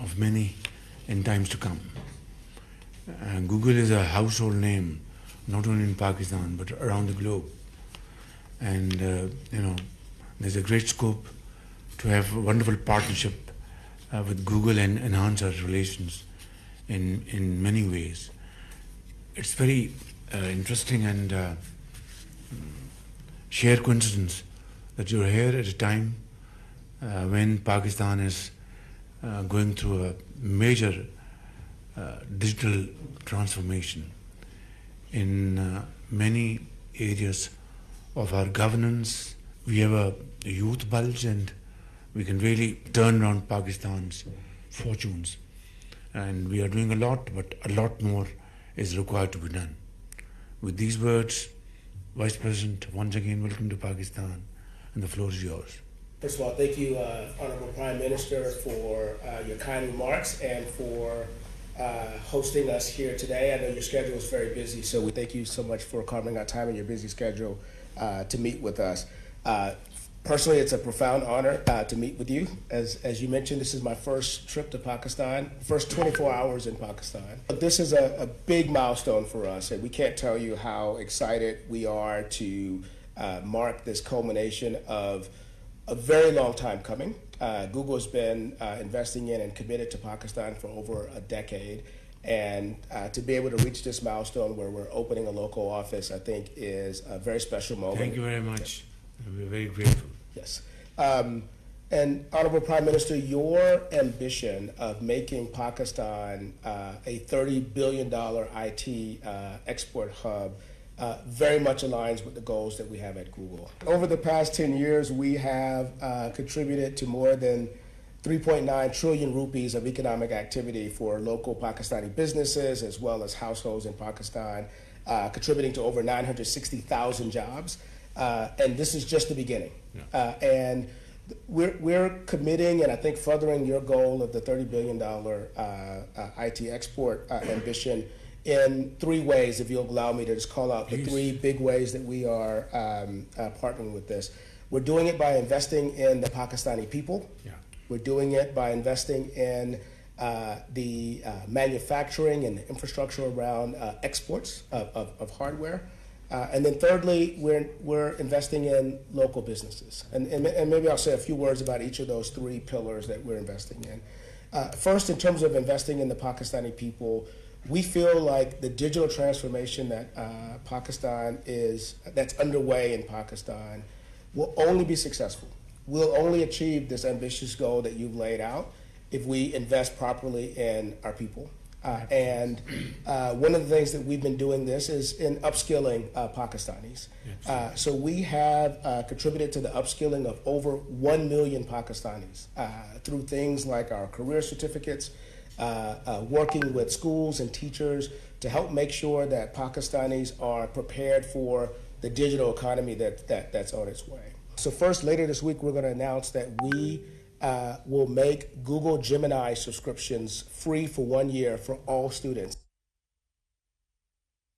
of many in times to come. Google is a household name, not only in Pakistan but around the globe. And there's a great scope to have a wonderful partnership with Google and enhance our relations in many ways. It's very interesting and sheer coincidence that you're here at a time when Pakistan is going through a major digital transformation in many areas of our governance. We have a youth bulge and we can really turn around Pakistan's fortunes. And we are doing a lot, but a lot more is required to be done. With these words, Vice President, once again, welcome to Pakistan, and the floor is yours. First of all, thank you, Honorable Prime Minister, for your kind remarks and for hosting us here today. I know your schedule is very busy, so we thank you so much for carving out time in your busy schedule to meet with us. Personally, it's a profound honor to meet with you. As you mentioned, this is my first trip to Pakistan, first 24 hours in Pakistan. But this is a big milestone for us, and we can't tell you how excited we are to mark this culmination of a very long time coming. Google has been investing in and committed to Pakistan for over a decade. And to be able to reach this milestone where we're opening a local office, I think is a very special moment. Thank you very much. We're very grateful. Yes. And Honorable Prime Minister, your ambition of making Pakistan a $30 billion IT export hub very much aligns with the goals that we have at Google. Over the past 10 years, we have contributed to more than 3.9 trillion rupees of economic activity for local Pakistani businesses as well as households in Pakistan, contributing to over 960,000 jobs. And this is just the beginning. Yeah. And we're committing and I think furthering your goal of the $30 billion IT export ambition in three ways, if you'll allow me to just call out the three big ways that we are partnering with this. We're doing it by investing in the Pakistani people. Yeah. We're doing it by investing in the manufacturing and the infrastructure around exports of hardware. And then thirdly, we're investing in local businesses. And maybe I'll say a few words about each of those three pillars that we're investing in. First, in terms of investing in the Pakistani people, we feel like the digital transformation that that's underway in Pakistan will only be successful. We'll only achieve this ambitious goal that you've laid out if we invest properly in our people. And one of the things that we've been doing this is in upskilling Pakistanis. So we have contributed to the upskilling of over 1 million Pakistanis through things like our career certificates, working with schools and teachers to help make sure that Pakistanis are prepared for the digital economy that's on its way. So first, later this week, we're going to announce that we will make Google Gemini subscriptions free for 1 year for all students.